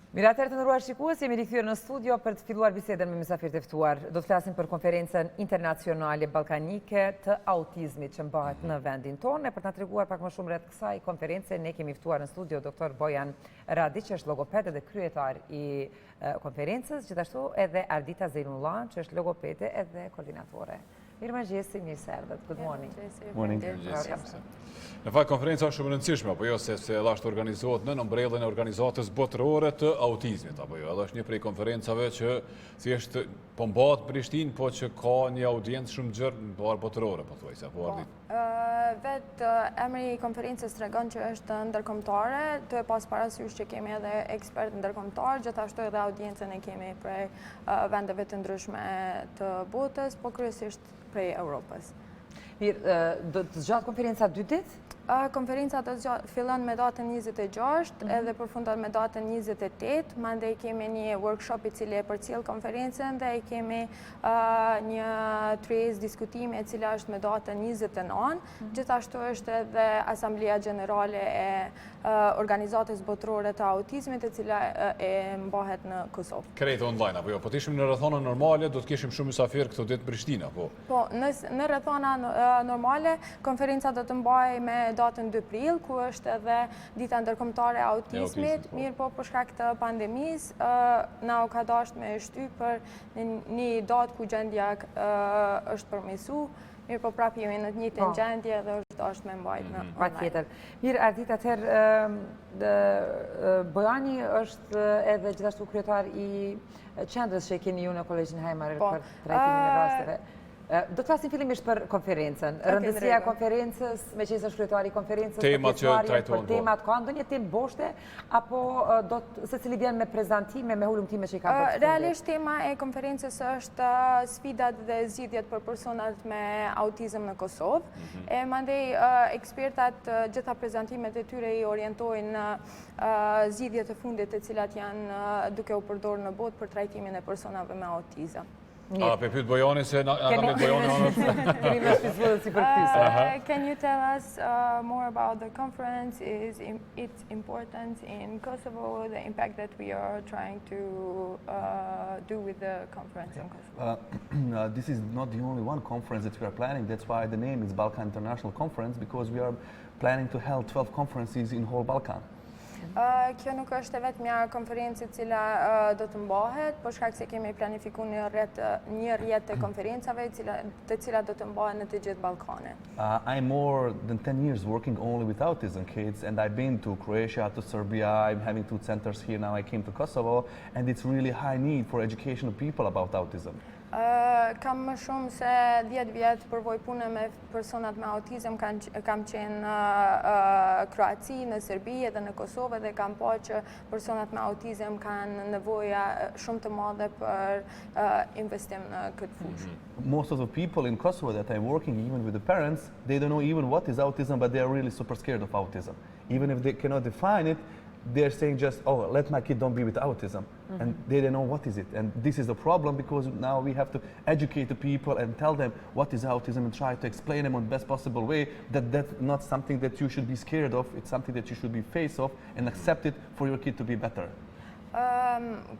Miratere të ndëruar shikues, jemi rikthyer në studio për të filluar bisedën me mysafirët e ftuar. Do të flasim për konferencën internacionale balkanike të autizmit që mbahet në vendin tonë. Për të na treguar pak më shumë rreth kësaj konference, ne kemi ftuar në studio doktor Bojan Radiq, që është logoped dhe kryetar i konferencës, gjithashtu edhe Ardita Zejnullahu, që është logopede edhe koordinatore. Mëngjesit, mirë se erdhët. Good morning. Morning. Në fakt, konferenca është shumë e rëndësishme, apo jo, se edhe është organizohet në mbrellën e organizatës botërore të autizmit, apo jo, edhe është një prej konferencave që thjesht po mbahet Prishtinë, po që ka një audiencë shumë gjerë në barë botërore, po thuaj, apo Ardit. Vetë emri i konferencës tregon që është ndërkombëtare, të pas parasysh që kemi edhe ekspert ndërkombëtar, gjithashtu edhe audiencën e kemi prej vendeve të ndryshme të botës, po kryesisht prej Europës. Mirë, do të zgjatë konferenca 2 ditë? Konferenca fillon me datën 26 edhe përfundon me datën 28, mandej kemi një workshop i cili e përcjell konferencën dhe kemi një tryezë diskutimi e cila është me datën 29. Gjithashtu është edhe Asamblea Gjenerale e Organizatës Botërore të Autizmit e cila e mbahet në Kosovë. Krejtë online, apo jo? Po të ishim në rrethona normale, do të kishim shumë mysafirë këto ditë në Prishtinë, apo? Po, në rrethona normale, konferenca do të mbahej me datën 2 prill, ku është edhe dita ndërkombëtare e autizmit, mirë po për shkak të pandemisë, na u ka dashur me shtyp për një datë ku gjendja është përmirësu, mirë po prapë jemi në të njëjtën gjendje dhe është dashur me mbajt në online. Patjetër. Mirë, Ardita, Bojani është edhe gjithashtu kryetar i qendrës që keni ju në Kolegjin Hajmar për trajtimin e rasteve. Do të flasim fillimisht për konferencën. Rëndësia e konferencës, me që është kryetari i konferencës, temat që trajtohen, për temat, ka ndonjë temë boshte, apo secili vjen me prezantime, me hulumtime që i ka bërë? Realisht tema e konferencës është sfidat dhe zgjidhjet për personat me autizëm në Kosovë. E mandej ekspertat gjitha prezantimet e tyre i orientojnë në zgjidhjet e fundit të cilat janë duke u përdorur në botë për trajtimin e personave me autizëm. Pe pyet Bojani se na me Bojani. Can you tell us more about the conference, its importance in Kosovo, the impact that we are trying to do with the conference in Kosovo? This is not the only one conference that we are planning. That's why the name is Balkan International Conference, because we are planning to hold 12 conferences in whole Balkan. Kjo nuk është vetëm konferencë e cila do të mbahet, por shkak se kemi planifikuar një rrjet të konferencave të cilat do të mbahen në të gjithë Ballkanin. I'm more than 10 years working only with autism kids, and I've been to Croatia, to Serbia. I'm having 2 centers here now. I came to Kosovo, and it's really high need for education of people about autism. Kam më shumë se 10 vjet përvoj pune me personat me autizëm, kam qenë në Kroaci, në Serbi edhe në Kosovë dhe kam pa që personat me autizëm kanë nevoja shumë të madhe për investim në këtë fushë. Most of the people in Kosovo that I'm working, even with the parents, they don't know even what is autism, but they are really super scared of autism. Even if they cannot define it, they're saying just, oh, let my kid don't be with autism. And they don't know what is it. And this is the problem, because now we have to educate the people and tell them what is autism and try to explain them in the best possible way that that's not something that you should be scared of. It's something that you should be faced of and accept it for your kid to be better.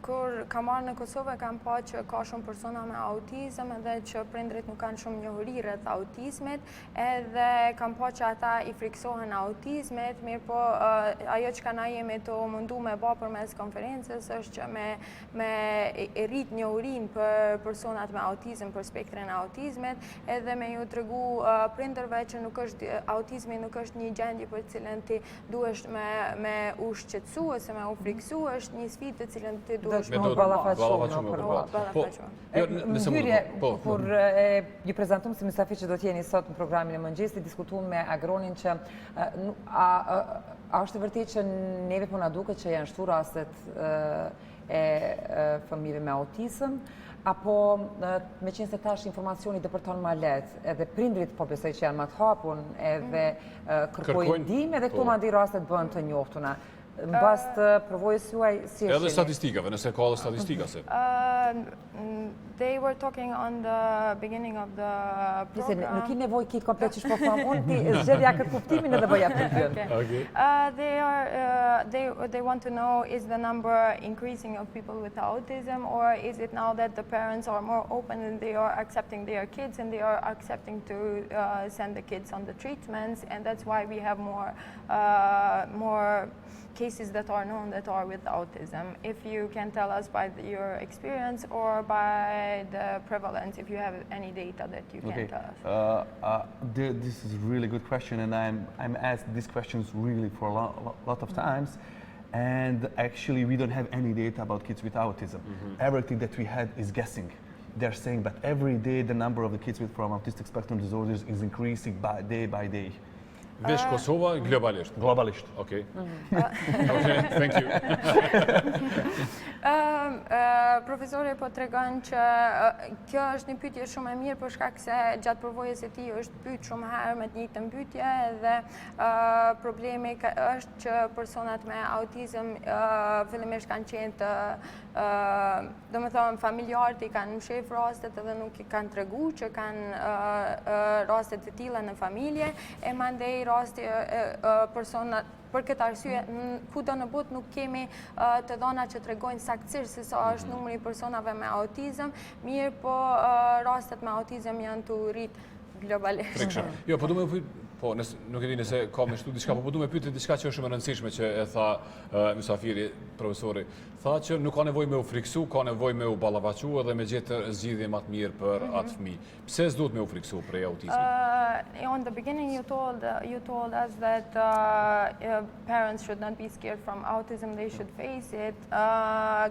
Kur kam marrë në Kosovë kam pa që ka shumë persona me autizëm edhe që prindrit nuk kanë shumë njohuri rreth autizmit, edhe kam pa që ata i friksohen autizmit, mirë po ajo që na jemi të mundu me bë përmes konferencës është që me rrit njohurinë për personat me autizëm, për spektrin e autizmit, edhe me ju tregu prindërve që autizmi nuk është një gjendje për cilën ti duhesh me u shqetësu ose me u friksu, është një sfidë të cilën ti duhesh me ballafaque. Në hyrje, kur ju prezantuam si mysafir që do të jeni sot në programin e mëngjesit, diskutuam me Agronin që a është vërtet që neve po na duket që janë shtuar rastet e fëmijëve me autizëm, apo me qenë se tash informacioni dëpërton ma lehtë, edhe prindrit po besoj që janë më të hapun, edhe kërkojnë ndihmë, edhe këto madje rastet bëhen të njoftuna. Në bas të përvojës juaj, si është? Edhe statistikave, nëse ka edhe statistika se. They were talking on the beginning of the program. Nuk i nevoj ki komplet që shpo famë, unë ti zgjedhja këtë kuptimin edhe bëja për ty. They want to know, is the number increasing of people with autism, or is it now that the parents are more open and they are accepting their kids and they are accepting to send the kids on the treatments, and that's why we have more cases that are known that are with autism. If you can tell us by your experience or by the prevalence, if you have any data that you can tell us. This is a really good question, and I'm asked these questions really for a lot of times. And actually, we don't have any data about kids with autism. Everything that we had is guessing. They're saying that every day the number of the kids from autistic spectrum disorders is increasing day by day. Vesh Kosova, globalisht? Globalisht. Okay. Okay, thank you. Profesori po tregon që kjo është një pyetje shumë e mirë për shkak se gjatë përvojës së tij është pyet shumë herë me të njëjtën pyetje dhe problemi është që personat me autizëm fillimisht kanë qenë të domethënë familjarët i kanë mshef rastet edhe nuk i kanë treguar që kanë raste të tilla në familje e mandej rasti personat. Për këtë arsye, kudo në botë nuk kemi të dhëna që tregojnë saktësisht se sa është numri i personave me autizëm, mirë po rastet me autizëm janë të rrit globalisht. Jo, po du me pyet, po nuk e di nëse ka me shtu diçka, po du me pyet diçka që është shumë e rëndësishme që e tha Mysafiri, profesori. Tha që nuk ka nevojë me u friksu, ka nevojë me u ballafaqu edhe me gjetë zgjidhje më të mirë për atë fëmijë. Pse s'duhet me u friksu për autizmin? On the beginning you told us that parents should not be scared from autism, they should face it.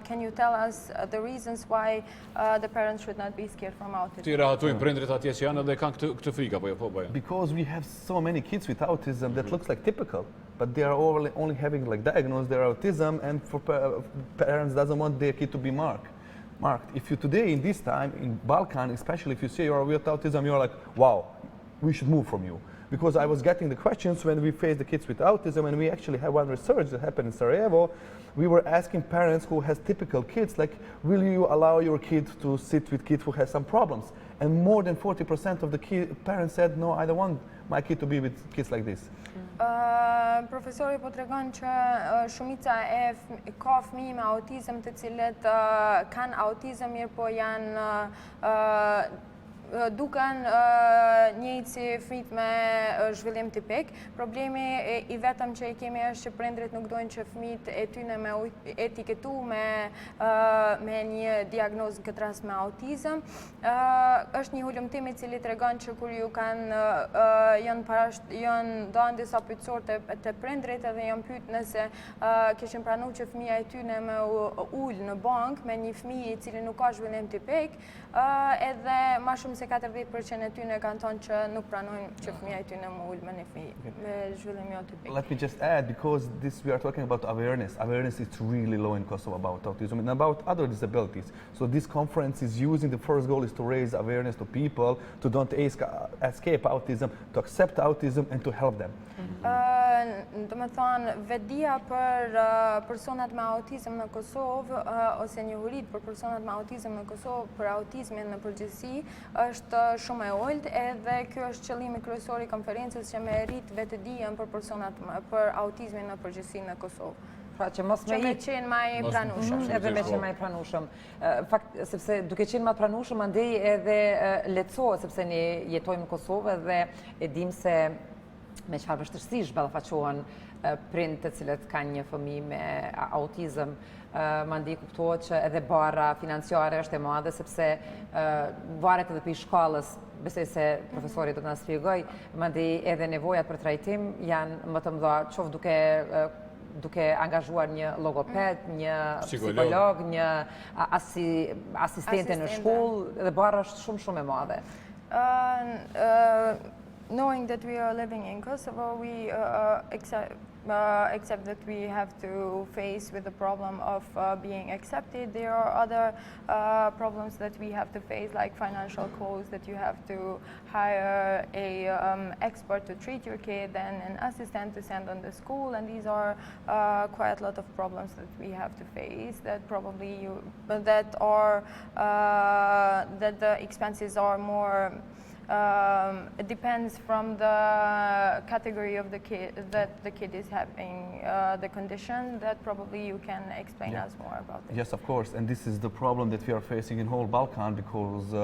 Can you tell us the reasons why the parents should not be scared from autism? Ti rahatojnë prindrit atje që janë edhe kanë këtë frikë apo jo? Po bëjnë. Because we have so many kids with autism that looks like typical, but they are only having like diagnosed their autism, and for parents doesn't want their kid to be marked. If you today in this time in Balkan, especially if you say you're with autism, you're like, wow, we should move from you. Because I was getting the questions when we face the kids with autism, and we actually have one research that happened in Sarajevo. We were asking parents who has typical kids, like, will you allow your kid to sit with kids who has some problems? And more than 40% of the parents said, no, I don't want my kid to be with kids like this. Profesori po tregon që shumica ka fëmijë me autizëm të cilët kanë autizëm mirë po janë duken njëjtë si fëmijët me zhvillim tipik. Problemi i vetëm që i kemi është që prindrit nuk dojnë që fëmijët e tyre me etiketu me një diagnozë këtë rast me autizëm. Është një hulumtim i cili tregon që kur ju janë dhënë disa pyetësor te prindrit edhe janë pyet nëse kishin pranuar që fëmia e tyre me ul në bankë me një fëmijë i cili nuk ka zhvillim tipik, edhe më shumë se 40% e tyre kanë thënë që nuk pranojnë që fëmia e tyre më ul me një fëmijë me zhvillim jo tipik. Let me just add, because we are talking about awareness. Awareness is really low in Kosovo about autism and about other disabilities. So this conference is using, the first goal is to raise awareness to people, to don't escape autism, to accept autism and to help them. Do me thonë, vetdia për personat me autizëm në Kosovë, ose njohurit për personat me autizëm në Kosovë, për autizmin në përgjithësi, është shumë e oltë, edhe kjo është qëllimi kryesor i konferencës që me rrit vetëdijen për autizmin në përgjithësi në Kosovë. Pra që mos me qenë ma i pranushëm. Edhe me qenë ma i pranushëm. Fakt, sepse duke qenë ma pranushëm, andej edhe lehtësohet, sepse ne jetojmë në Kosovë dhe e dim se me çfarë vështirësish ballafaqohen prind të cilët kanë një fëmijë me autizëm. Mandej kuptohet që edhe bara financiare është e madhe, sepse varet edhe për shkallës, besoj se profesori do të na shpjegoj, mandej edhe nevojat për trajtim janë më të mëdha, qoftë duke angazhuar një logoped, një psikolog, një asistente në shkollë, dhe bara është shumë e madhe. knowing that we are living in Kosovo, we accept that we have to face with the problem of being accepted. There are other problems that we have to face, like financial costs, that you have to hire a expert to treat your kid and an assistant to send on the school, and these are quite a lot of problems that we have to face, that probably that the expenses are more. It depends from the category of the kid that the kid is having, the condition, that probably you can explain us more about it. Yes, of course, and this is the problem that we are facing in whole Balkan, because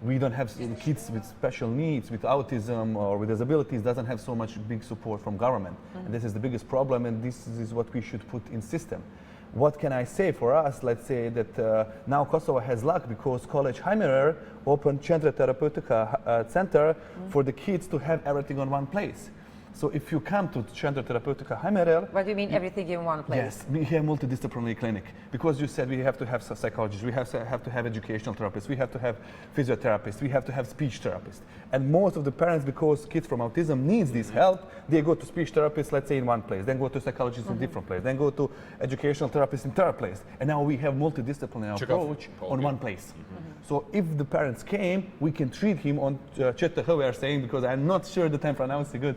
we don't have kids with special needs, with autism or with disabilities, doesn't have so much big support from government. And this is the biggest problem, and this is what we should put in system. What can I say for us? Let's say that now Kosovo has luck because College Heimerer opened Centra Terapeutica Center for the kids to have everything on one place. So if you come to Centra Terapeutica Heimerer... What do you mean everything in one place? Yes, we have multidisciplinary clinic. Because you said we have to have psychologists, we have to have educational therapists, we have to have physiotherapists, we have to have speech therapists. And most of the parents, because kids from autism needs this help, they go to speech therapists, let's say in one place, then go to psychologists in different place, then go to educational therapists in third place. And now we have multidisciplinary approach on one place. So if the parents came, we can treat him on Chettehe, we are saying, because I'm not sure that I'm pronouncing good,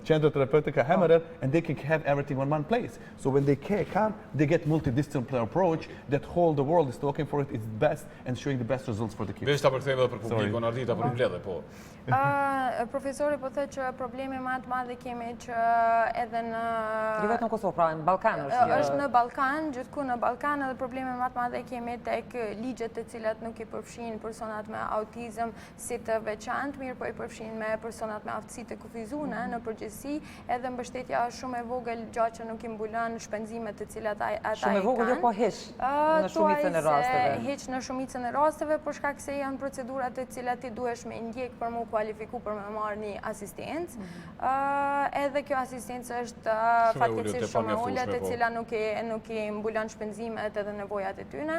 Centra Terapeutica Heimerer, and they can have everything on one place. So when they come, they get multidisciplinary approach that whole the world is talking for it, it's best and showing the best results for the kids. Veç ta përkthejmë edhe për publikun, Ardita, për mbledhje, po. Profesori po thë që problemi më të madh kemi që edhe në Vetëm në Kosovë, pra në Ballkan është në Ballkan, gjithku në Ballkan, edhe problemi më të madh kemi tek ligjet të cilat nuk I përfshin personat me autizëm si të veçantë, mirë po I përfshin me personat me aftësi të kufizuara në përgjithësi, edhe mbështetja është shumë e vogël, gjatë që nuk I mbulon shpenzimet të cilat ata I kanë. Shumë e vogël, po hiç në shumicën e rasteve. Hiç në shumicën e rasteve, për shkak se janë procedurat të cilat Ti duhesh me ndjek për mu kualifiku për me marrë një asistencë. Edhe kjo asistencë është fatkeqësisht shumë e ulët, e cila nuk I mbulon shpenzimet edhe nevojat e tyne.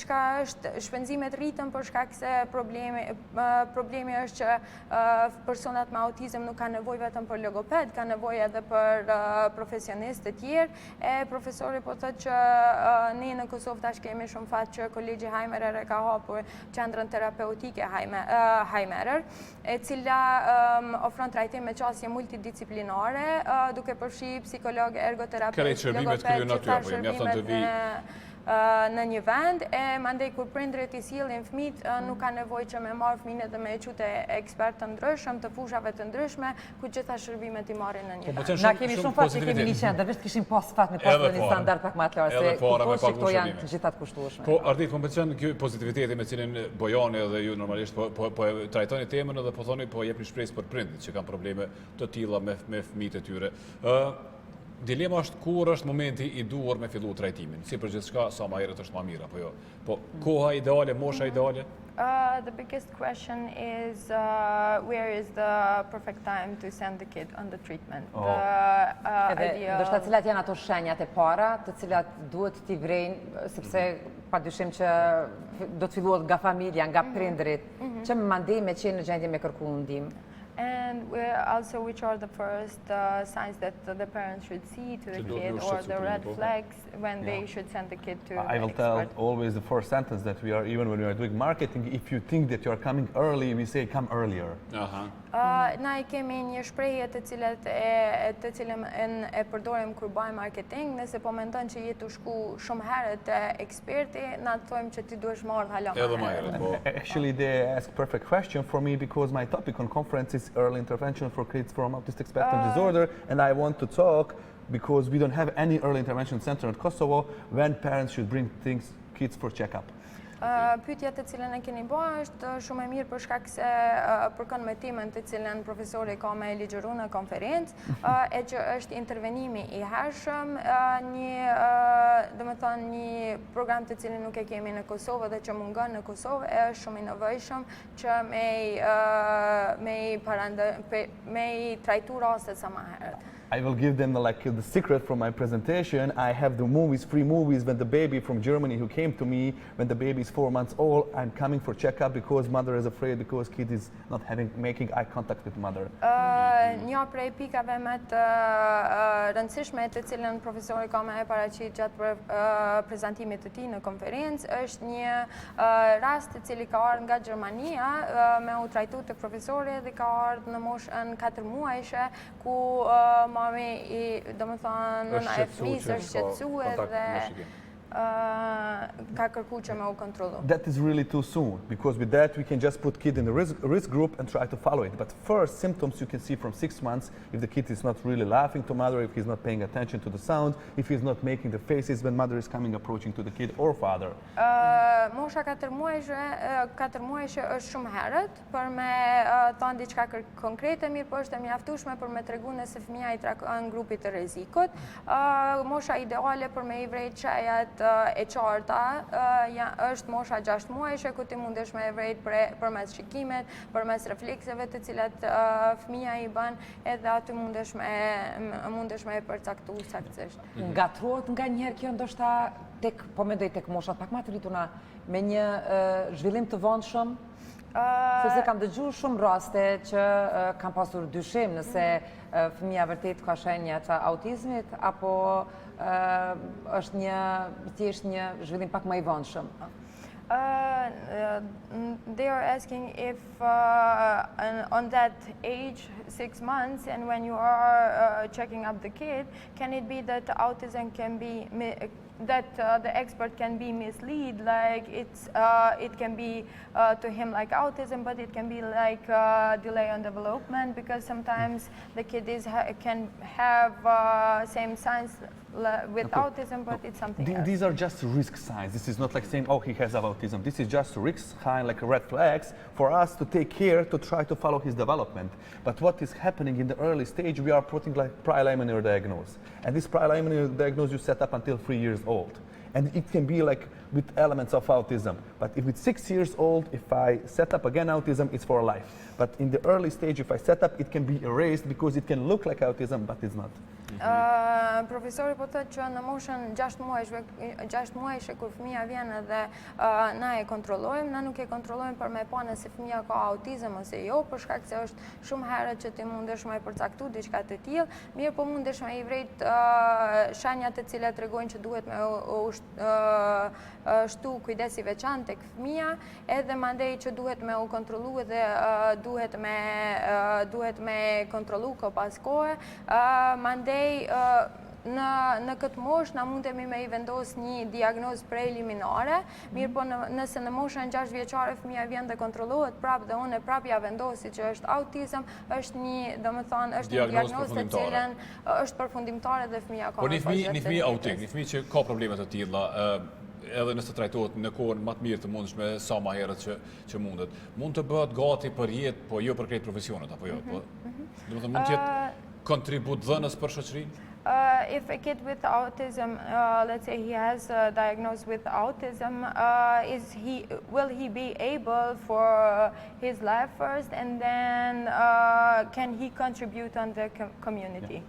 Çka është shpenzimet rritën për shkak se problemi është që personat me autizëm nuk kanë nevojë vetëm për logoped, kanë nevojë edhe për profesionistë të tjerë. Profesori po thotë që ne në Kosovë tash kemi shumë fat që Kolegji Heimerer ka hapur qendrën terapeutike Heimerer, e cila ofron trajtim me qasje multidisciplinare, duke përfshi psikolog, ergoterapeut, logoped, në një vend, e mandej kur prindrit I sjellin fëmijët, nuk ka nevojë që me marrë fëmijën edhe me çute ekspertë të ndryshëm, të fushave të ndryshme, ku gjitha shërbimet I marrin në një vend. Na kemi shumë fat që kemi një qendër, vetëm kishim pas fat me pas një standard pak më të lartë, se këto janë të gjitha të kushtueshme. Po Ardit, më pëlqen ky pozitiviteti me cilin Bojani edhe ju normalisht po trajtoni temën edhe po thoni po jepni shpresë për prindit që kanë probleme të tilla me fëmijët e tyre. Dilema është kur është momenti I duhur me fillu trajtimin. Si për gjithçka, sa më herët është më mirë apo jo. Po koha ideale, mosha ideale? The biggest question is where is the perfect time to send the kid on the treatment. Ndoshta cilat janë ato shenjat e para, të cilat duhet t'i vrejnë, sepse padyshim që do të filluat nga familja, nga prindrit, që mandej me qenë në gjendje me kërku ndihmë. And also which are the first signs that the parents should see to the kid, or the red flags when they should send the kid to I will tell always the first sentence that we are, even when we are doing marketing, if you think that you are coming early, we say come earlier. Na I kemi një shprehje të cilën e përdorim kur bëjmë marketing, nëse po mendon që je të shku shumë herët te eksperti, na thojmë që ti duhesh marrë hala më herët. Actually, they ask perfect question for me because my topic on conference is early intervention for kids from autistic spectrum disorder, and I want to talk because we don't have any early intervention center in Kosovo when parents should bring kids for checkup. Pyetja të cilën e keni bërë është shumë e mirë për shkak se përkon me temën të cilën profesori ka me ligjëru në konferencë, e që është intervenimi I hershëm, domethënë një program të cilin nuk e kemi në Kosovë dhe që mungon në Kosovë, është shumë I nevojshëm që me I trajtu rastet sa më herët. I will give them the secret from my presentation. I have the movies, free movies, when the baby from Germany who came to me, when the baby is 4 months old, I'm coming for checkup because mother is afraid because kid is not making eye contact with mother. Një prej pikave më të rëndësishme të cilën profesori ka më paraqit gjatë prezantimit të tij në konferencë është një rast i cili ka ardhur nga Gjermania me u trajtu tek profesori dhe ka ardhur në moshën 4 muajshe ku mami domethënë nëna e fëmijës është shqetësuar dhe ka kërkuar që me u kontrollu. That is really too soon, because with that we can just put kid in the risk group and try to follow it. But first symptoms you can see from 6 months, if the kid is not really laughing to mother, if he's not paying attention to the sound, if he's not making the faces when mother is coming approaching to the kid or father. Mosha 4 muajshe është shumë herët për me thënë diçka konkrete, mirë po është e mjaftueshme për me tregu nëse fëmia i takon grupit të rrezikut. Mosha ideale për me i vrejt çajat e qarta është mosha 6 muajshe ku ti mundesh me e vrejt përmes shikimet, përmes reflekseve të cilat fëmia i bën, edhe aty mundesh me e përcaktu saktësisht. Ngatrohet nga njëherë kjo ndoshta po mendoj tek moshat pak më të rrituna me një zhvillim të vonshëm? Sepse kam dëgjuar shumë raste që kam pasur dyshim nëse fëmia vërtet ka shenja të autizmit apo është thjesht një zhvillim pak më i vonshëm. They are asking if on that age, 6 months, and when you are checking up the kid, can it be that autism can be that the expert can be misled, like it can be to him like autism, but it can be like delay on development, because sometimes the kid can have same signs with autism, but it's something else. These are just risk signs. This is not like saying, oh, he has autism. This is just risk sign, like red flags, for us to take care to try to follow his development. But what is happening in the early stage, we are putting like preliminary diagnosis. And this preliminary diagnosis you set up until 3 years old. And it can be like with elements of autism. But if it's 6 years old, if I set up again autism, it's for life. But in the early stage, if I set up, it can be erased because it can look like autism, but it's not. Profesori po thotë që në moshën 6 muajshe kur fëmia vjen edhe na e kontrollojmë, na nuk e kontrollojmë për me pa nëse fëmia ka autizëm ose jo, për shkak se është shumë herët që ti mundesh me përcaktu diçka të tillë, mirë po mundesh me i vrejt shenjat të cilat tregojnë që duhet me shtu kujdes i veçantë tek fëmia, edhe mandej që duhet me u kontrollu edhe duhet me kontrollu ko pas kohe, mandej në këtë moshë na mundemi me i vendos një diagnozë preliminare, mirë po nëse në moshën 6 vjeçare fëmia vjen dhe kontrollohet prapë dhe unë prapë ja vendosi që është autizëm, është një diagnozë të cilën është përfundimtare dhe fëmia ka nevojë. Por një fëmijë autik, një fëmijë që ka probleme të tilla, edhe nëse trajtohet në kohën më të mirë të mundshme sa më herët që mundet, mund të bëhet gati për jetë, po jo për krejt profesionet apo jo? Domethënë mund të jetë kontribut dhënës për shoqërinë? If a kid with autism, let's say he has diagnosed with autism, will he be able for his life first, and then can he contribute on the community?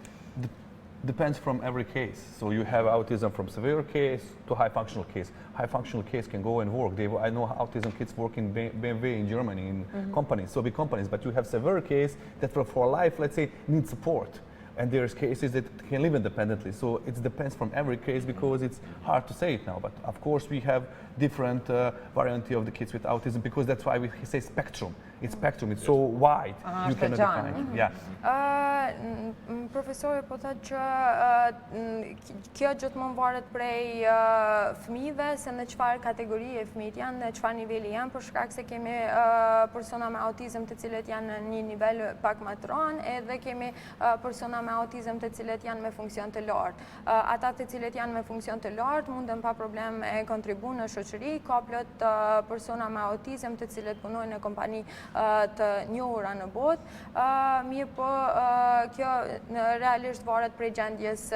Depends from every case. So you have autism from severe case to high functional case. High functional case can go and work. I know autism kids work in BMW in Germany in companies, so big companies. But you have severe case that for life, let's say, need support. And there's cases that can live independently. So it depends from every case because it's hard to say it now. But of course we have different variety of the kids with autism because that's why we say spectrum. It's spectrum. It's so wide. You cannot define it. Yeah. Profesori po thotë që kjo gjithmonë varet prej fëmijëve se në çfarë kategorie fëmijët janë, në çfarë niveli janë, për shkak se kemi persona me autizëm të cilët janë në një nivel pak më të rënd, edhe kemi persona me autizëm të cilët janë me funksion të lartë. Ata të cilët janë me funksion të lartë mundën pa problem e kontribu në shoqëri, ka plot persona me autizëm të cilët punojnë në kompani të njohura në botë. Mirë po, kjo realisht varet prej gjendjes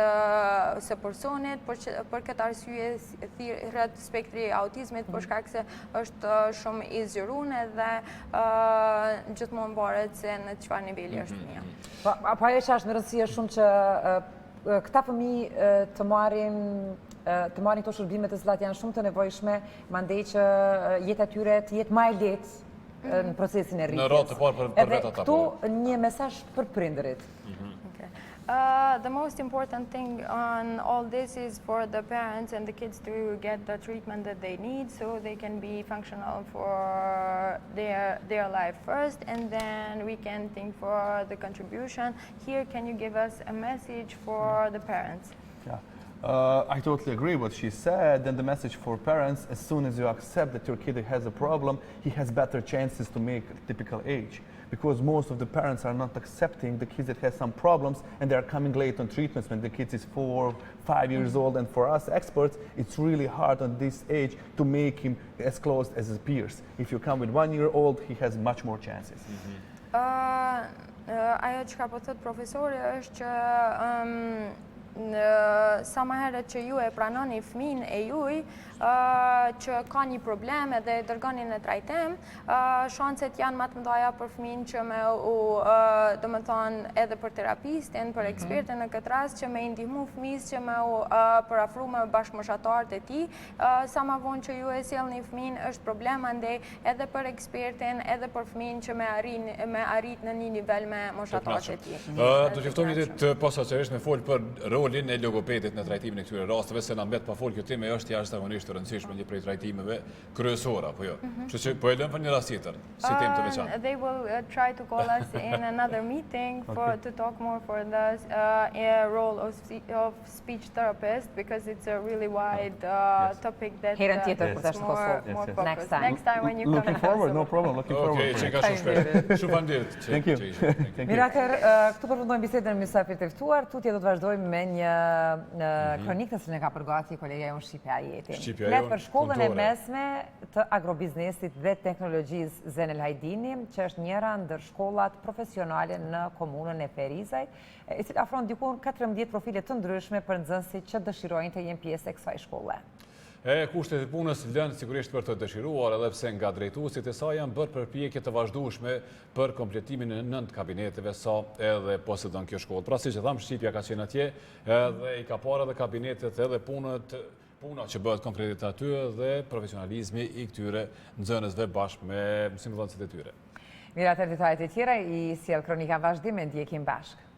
së personit, për këtë arsye thirret spektri i autizmit për shkak se është shumë i zgjeruar dhe gjithmonë varet se në çfarë niveli është fëmia. Po ajo që është në rëndësi është shumë që këta fëmijë të marrin këto shërbime të cilat janë shumë të nevojshme, mandej që jeta e tyre të jetë më e lehtë në procesin e rritjes. Në radhë të parë për vetë ata. Këtu një mesazh për prindërit. The most important thing on all this is for the parents and the kids to get the treatment that they need so they can be functional for their life first, and then we can think for the contribution. Here, can you give us a message for the parents? Yeah. I totally agree with what she said. And the message for parents, as soon as you accept that your kid has a problem, he has better chances to make typical age. Because most of the parents are not accepting the kids that have some problems and they are coming late on treatments when the kid is 4, 5 years old. And for us experts, it's really hard on this age to make him as close as his peers. If you come with 1 year old, he has much more chances. Ajo që ka po thot profesori është që sa më herët që ju e pranoni fëmijën e juaj që ka një problem edhe e dërgoni në trajtim, shanset janë më të mëdha për fëmijën që me domethënë edhe për terapistin, për ekspertin në këtë rast që me i ndihmu fëmijës që me përafru me bashkëmoshatarët e tij, sa më vonë që ju e sjellni fëmijën është problem, andaj edhe për ekspertin, edhe për fëmijën që me arrit në një nivel me moshatarët e tij. Do të ftojmë ditë posaçërisht me fol për rolin e logopedit në trajtimin e këtyre rasteve, se na mbet pa fol kjo temë është jashtëzakonisht e rëndësishme, një prej trajtimeve kryesore, apo jo. Kështu që po e lëm për një rast tjetër, si temë të veçantë. They will try to call us in another meeting to talk more for the role of speech therapist, because it's a really wide topic that Herën tjetër kur tash në more Kosovë. focused. Next time when you come Looking forward, no problem. Looking forward. Okej, çka shumë shpejt. Shumë faleminderit. Thank you. Miraker, këtu përfundojmë bisedën me Mysafiri të ftuar. Tutje do të vazhdojmë me një kronikë që ne ka përgati kolega jonë Shqipja Jeti. Flet për shkollën e mesme të agrobiznesit dhe teknologjisë Zenel Hajdini, që është njëra ndër shkollat profesionale në komunën e Ferizaj, e cila afron diku 14 profile të ndryshme për nxënësit që dëshirojnë të jenë pjesë e kësaj shkolle. Kushtet e punës lënë sigurisht për të dëshiruar, edhe pse nga drejtuesit e saj janë bërë përpjekje të vazhdueshme për kompletimin e 9 kabineteve sa edhe posedon kjo shkollë. Pra siç e tham, Shqipja ka qenë atje dhe i ka parë edhe kabinetet edhe puna që bëhet konkretisht aty dhe profesionalizmi i këtyre nxënësve bashkë me mësimdhënësit e tyre. Mirat e detajet e tjera i sjell kronika vazhdim, e ndjekim bashkë.